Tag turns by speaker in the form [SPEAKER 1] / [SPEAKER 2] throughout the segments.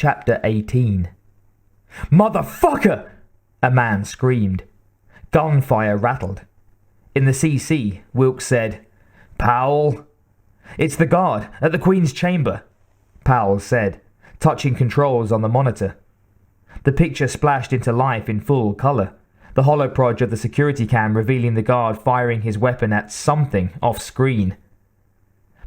[SPEAKER 1] Chapter 18. "Motherfucker!" a man screamed. Gunfire rattled. In the CC, Wilkes said, "Powell?" "It's the guard at the Queen's chamber," Powell said, touching controls on the monitor. The picture splashed into life in full colour, the holoproj of the security cam revealing the guard firing his weapon at something off-screen.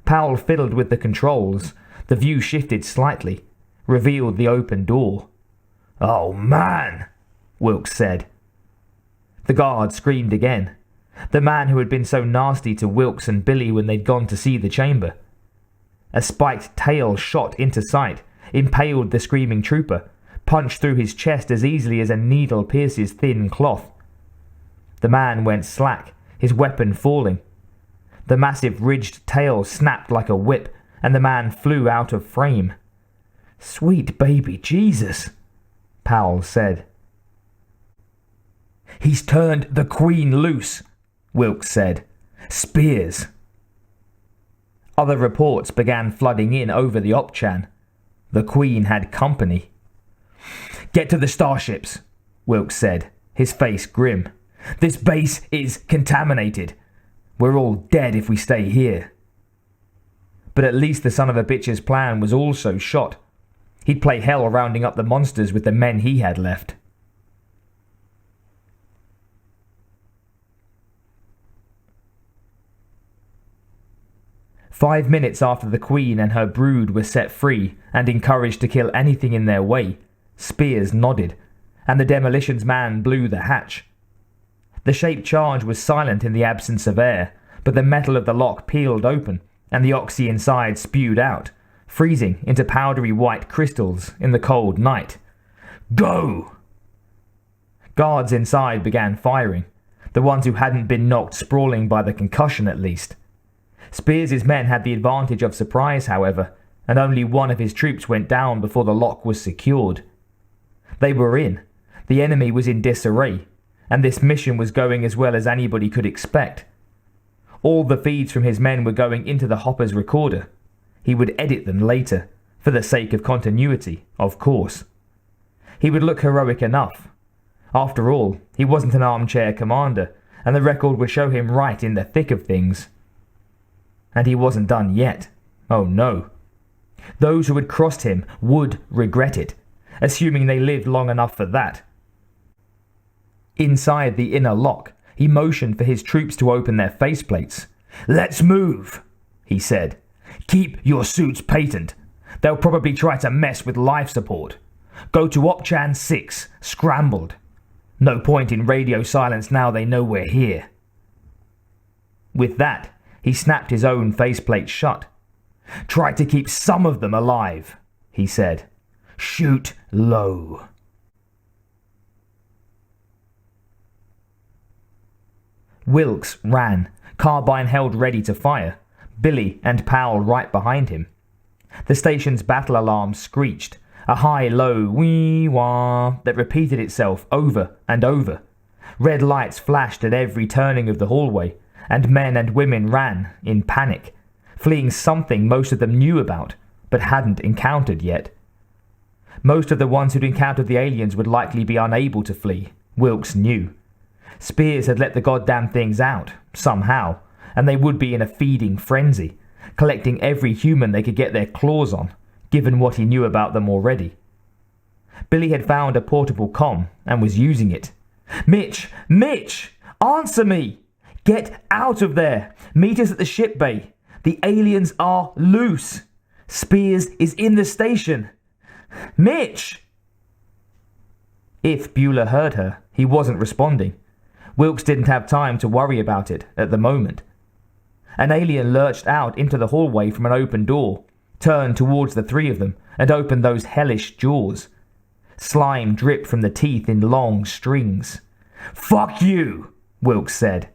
[SPEAKER 1] Powell fiddled with the controls. The view shifted slightly, revealed the open door. "Oh man," Wilkes said. The guard screamed again. The man who had been so nasty to Wilkes and Billy when they'd gone to see the chamber. A spiked tail shot into sight, impaled the screaming trooper, punched through his chest as easily as a needle pierces thin cloth. The man went slack, his weapon falling. The massive ridged tail snapped like a whip, and the man flew out of frame. "Sweet baby Jesus," Powell said. "He's turned the Queen loose," Wilkes said. "Spears." Other reports began flooding in over the Opchan. The Queen had company. "Get to the starships," Wilkes said, his face grim. "This base is contaminated. We're all dead if we stay here." But at least the son of a bitch's plan was also shot. He'd play hell rounding up the monsters with the men he had left. "5 minutes after the Queen and her brood were set free and encouraged to kill anything in their way, Spears nodded, and the demolitions man blew the hatch. The shaped charge was silent in the absence of air, but the metal of the lock peeled open, and the oxy inside spewed out, freezing into powdery white crystals in the cold night. "Go!" Guards inside began firing, the ones who hadn't been knocked sprawling by the concussion at least. Spears's men had the advantage of surprise, however, and only one of his troops went down before the lock was secured. They were in. The enemy was in disarray, and this mission was going as well as anybody could expect. All the feeds from his men were going into the Hopper's recorder. He would edit them later, for the sake of continuity, of course. He would look heroic enough. After all, he wasn't an armchair commander, and the record would show him right in the thick of things. And he wasn't done yet. Oh no. Those who had crossed him would regret it, assuming they lived long enough for that. Inside the inner lock, he motioned for his troops to open their faceplates. "Let's move," he said. "Keep your suits patent. They'll probably try to mess with life support. Go to Opchan 6, scrambled. No point in radio silence now they know we're here." With that, he snapped his own faceplate shut. "Try to keep some of them alive," he said. "Shoot low." Wilkes ran, carbine held ready to fire, Billy and Powell right behind him. The station's battle alarm screeched, a high-low wee-wah that repeated itself over and over. Red lights flashed at every turning of the hallway, and men and women ran, in panic, fleeing something most of them knew about, but hadn't encountered yet. Most of the ones who'd encountered the aliens would likely be unable to flee, Wilkes knew. Spears had let the goddamn things out, somehow, and they would be in a feeding frenzy, collecting every human they could get their claws on, given what he knew about them already. Billy had found a portable comm and was using it. "Mitch! Mitch! Answer me! Get out of there! Meet us at the ship bay! The aliens are loose! Spears is in the station! Mitch!" If Bueller heard her, he wasn't responding. Wilkes didn't have time to worry about it at the moment. An alien lurched out into the hallway from an open door, turned towards the three of them, and opened those hellish jaws. Slime dripped from the teeth in long strings. "Fuck you," Wilkes said.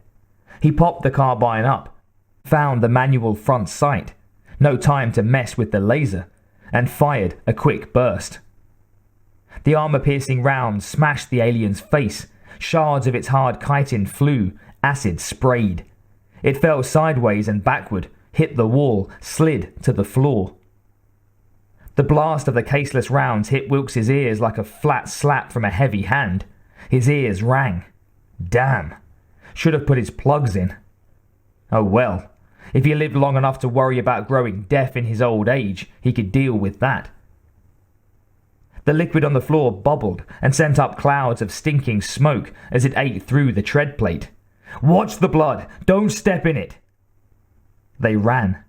[SPEAKER 1] He popped the carbine up, found the manual front sight, no time to mess with the laser, and fired a quick burst. The armor-piercing round smashed the alien's face. Shards of its hard chitin flew, acid sprayed. It fell sideways and backward, hit the wall, slid to the floor. The blast of the caseless rounds hit Wilkes's ears like a flat slap from a heavy hand. His ears rang. Damn. Should have put his plugs in. Oh well. If he lived long enough to worry about growing deaf in his old age, he could deal with that. The liquid on the floor bubbled and sent up clouds of stinking smoke as it ate through the tread plate. "Watch the blood! Don't step in it!" They ran.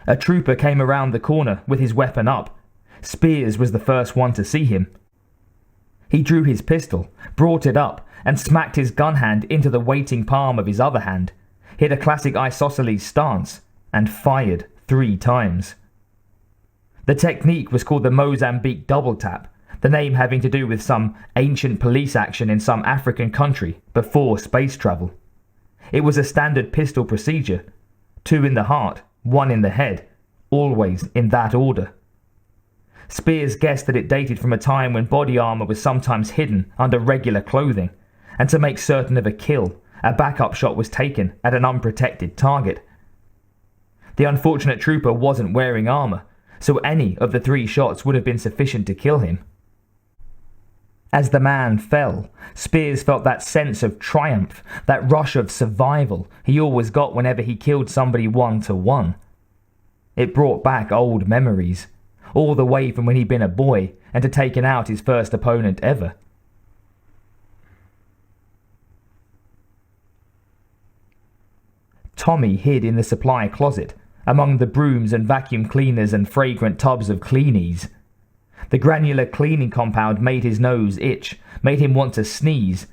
[SPEAKER 1] A trooper came around the corner with his weapon up. Spears was the first one to see him. He drew his pistol, brought it up, and smacked his gun hand into the waiting palm of his other hand, hit a classic isosceles stance, and fired 3 times. The technique was called the Mozambique double tap, the name having to do with some ancient police action in some African country before space travel. It was a standard pistol procedure, 2 in the heart, 1 in the head, always in that order. Spears guessed that it dated from a time when body armor was sometimes hidden under regular clothing, and to make certain of a kill, a backup shot was taken at an unprotected target. The unfortunate trooper wasn't wearing armor, so any of the 3 shots would have been sufficient to kill him. As the man fell, Spears felt that sense of triumph, that rush of survival he always got whenever he killed somebody 1-to-1. It brought back old memories, all the way from when he'd been a boy and had taken out his first opponent ever. Tommy hid in the supply closet, among the brooms and vacuum cleaners and fragrant tubs of cleanies. The granular cleaning compound made his nose itch, made him want to sneeze,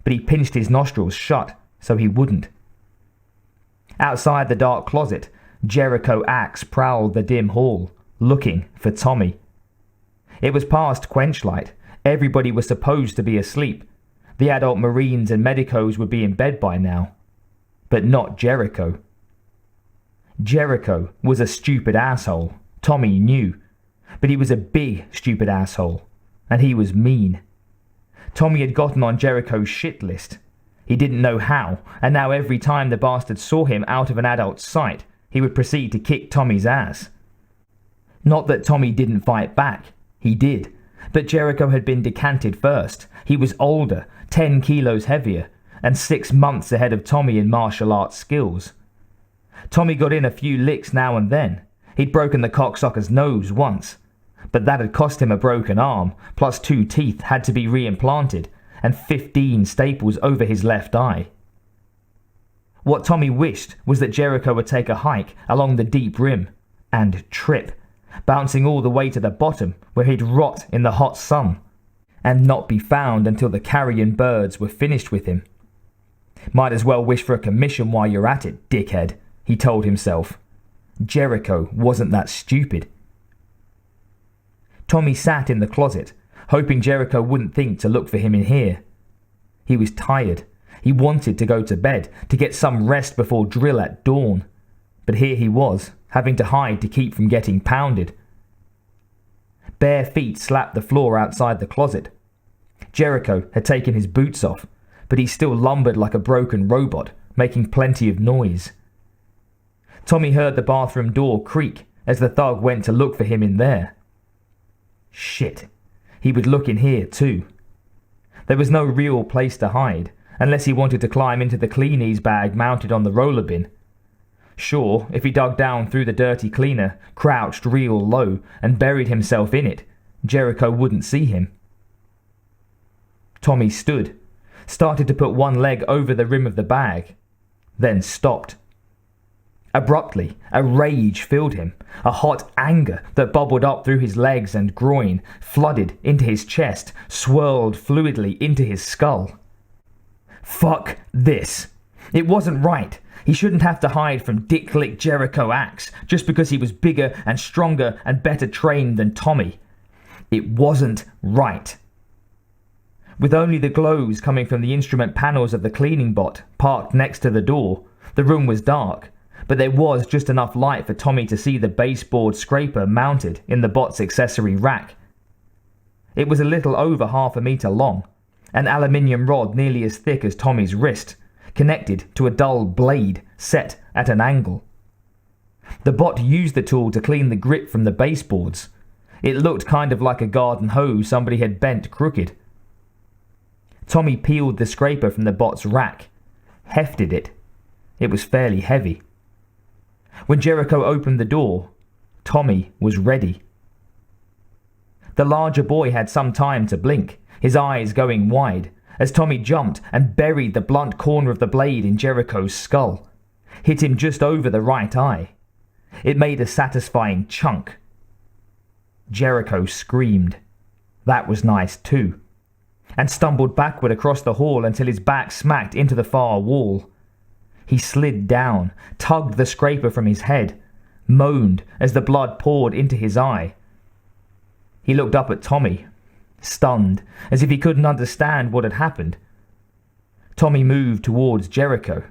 [SPEAKER 1] but he pinched his nostrils shut so he wouldn't. Outside the dark closet, Jericho Axe prowled the dim hall, looking for Tommy. It was past quenchlight. Everybody was supposed to be asleep. The adult Marines and medicos would be in bed by now. But not Jericho. Jericho was a stupid asshole, Tommy knew. But he was a big stupid asshole, and he was mean. Tommy had gotten on Jericho's shit list. He didn't know how, and now every time the bastard saw him out of an adult's sight, he would proceed to kick Tommy's ass. Not that Tommy didn't fight back. He did. But Jericho had been decanted first. He was older, 10 kilos heavier, and 6 months ahead of Tommy in martial arts skills. Tommy got in a few licks now and then. He'd broken the cocksucker's nose once, but that had cost him a broken arm, plus 2 teeth had to be reimplanted, and 15 staples over his left eye. What Tommy wished was that Jericho would take a hike along the deep rim and trip, bouncing all the way to the bottom where he'd rot in the hot sun, and not be found until the carrion birds were finished with him. Might as well wish for a commission while you're at it, dickhead, he told himself. Jericho wasn't that stupid. Tommy sat in the closet, hoping Jericho wouldn't think to look for him in here. He was tired. He wanted to go to bed, to get some rest before drill at dawn. But here he was, having to hide to keep from getting pounded. Bare feet slapped the floor outside the closet. Jericho had taken his boots off, but he still lumbered like a broken robot, making plenty of noise. Tommy heard the bathroom door creak as the thug went to look for him in there. Shit. He would look in here too. There was no real place to hide, unless he wanted to climb into the cleanies bag mounted on the roller bin. Sure, if he dug down through the dirty cleaner, crouched real low, and buried himself in it, Jericho wouldn't see him. Tommy stood, started to put one leg over the rim of the bag, then stopped. Abruptly, a rage filled him, a hot anger that bubbled up through his legs and groin, flooded into his chest, swirled fluidly into his skull. Fuck this. It wasn't right. He shouldn't have to hide from Dick Lick Jericho Axe just because he was bigger and stronger and better trained than Tommy. It wasn't right. With only the glows coming from the instrument panels of the cleaning bot parked next to the door, the room was dark, but there was just enough light for Tommy to see the baseboard scraper mounted in the bot's accessory rack. It was a little over 1/2 meter long, an aluminium rod nearly as thick as Tommy's wrist, connected to a dull blade set at an angle. The bot used the tool to clean the grit from the baseboards. It looked kind of like a garden hose somebody had bent crooked. Tommy peeled the scraper from the bot's rack, hefted it. It was fairly heavy. When Jericho opened the door, Tommy was ready. The larger boy had some time to blink, his eyes going wide, as Tommy jumped and buried the blunt corner of the blade in Jericho's skull, hit him just over the right eye. It made a satisfying chunk. Jericho screamed. That was nice too, and stumbled backward across the hall until his back smacked into the far wall. He slid down, tugged the scraper from his head, moaned as the blood poured into his eye. He looked up at Tommy, stunned, as if he couldn't understand what had happened. Tommy moved towards Jericho.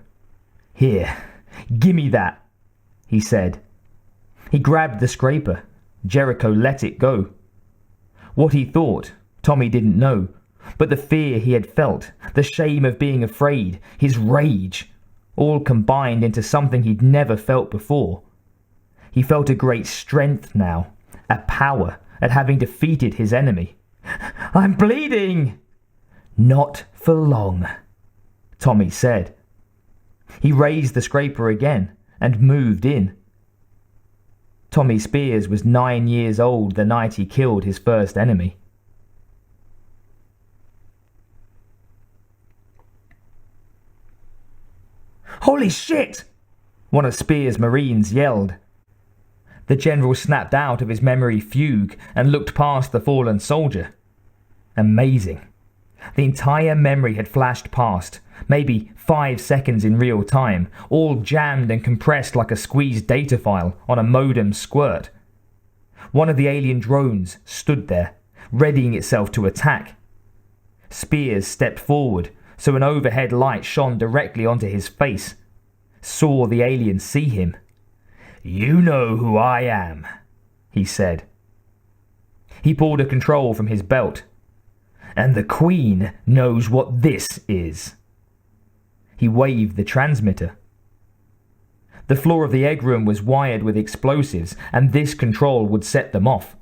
[SPEAKER 1] "Here, gimme that," he said. He grabbed the scraper. Jericho let it go. What he thought, Tommy didn't know, but the fear he had felt, the shame of being afraid, his rage, all combined into something he'd never felt before. He felt a great strength now, a power at having defeated his enemy. "I'm bleeding!" "Not for long," Tommy said. He raised the scraper again and moved in. Tommy Spears was 9 years old the night he killed his first enemy. "Holy shit!" one of Spears' Marines yelled. The general snapped out of his memory fugue and looked past the fallen soldier. Amazing. The entire memory had flashed past, maybe 5 seconds in real time, all jammed and compressed like a squeezed data file on a modem squirt. One of the alien drones stood there, readying itself to attack. Spears stepped forward, so an overhead light shone directly onto his face. Saw the alien see him. "You know who I am," he said. He pulled a control from his belt. "And the Queen knows what this is." He waved the transmitter. The floor of the egg room was wired with explosives, and this control would set them off.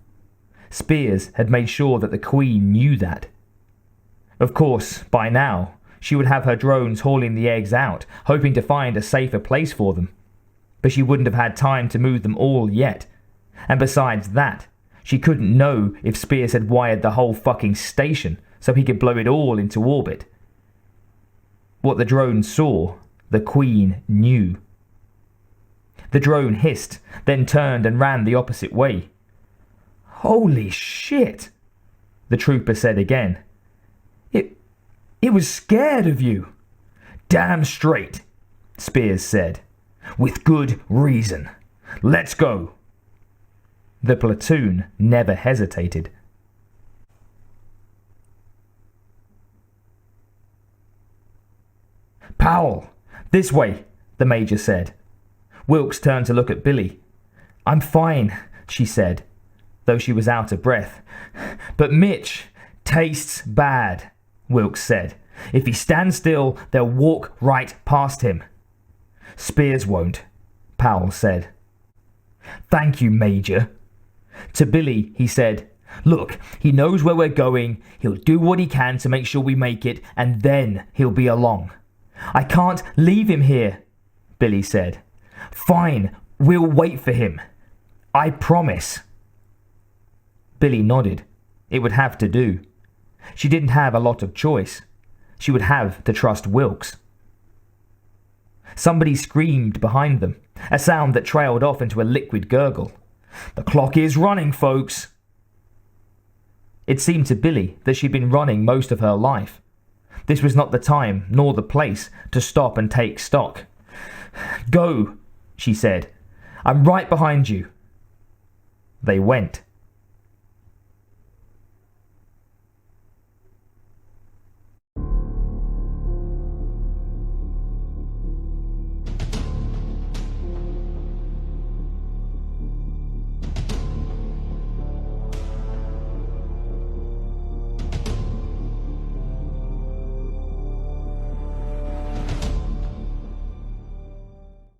[SPEAKER 1] Spears had made sure that the Queen knew that. Of course, by now, she would have her drones hauling the eggs out, hoping to find a safer place for them. But she wouldn't have had time to move them all yet. And besides that, she couldn't know if Spears had wired the whole fucking station so he could blow it all into orbit. What the drone saw, the Queen knew. The drone hissed, then turned and ran the opposite way. "Holy shit," the trooper said again. It was scared of you." "Damn straight," Spears said. "With good reason. Let's go." The platoon never hesitated. "Powell, this way," the major said. Wilkes turned to look at Billy. "I'm fine," she said, though she was out of breath. "But Mitch tastes bad," Wilkes said. "If he stands still, they'll walk right past him." "Spears won't," Powell said. "Thank you, Major." To Billy, he said, "Look, he knows where we're going, he'll do what he can to make sure we make it, and then he'll be along." "I can't leave him here," Billy said. "Fine, we'll wait for him. I promise." Billy nodded. It would have to do. She didn't have a lot of choice. She would have to trust Wilkes. Somebody screamed behind them, a sound that trailed off into a liquid gurgle. "The clock is running, folks." It seemed to Billy that she'd been running most of her life. This was not the time, nor the place, to stop and take stock. "Go," she said. "I'm right behind you." They went.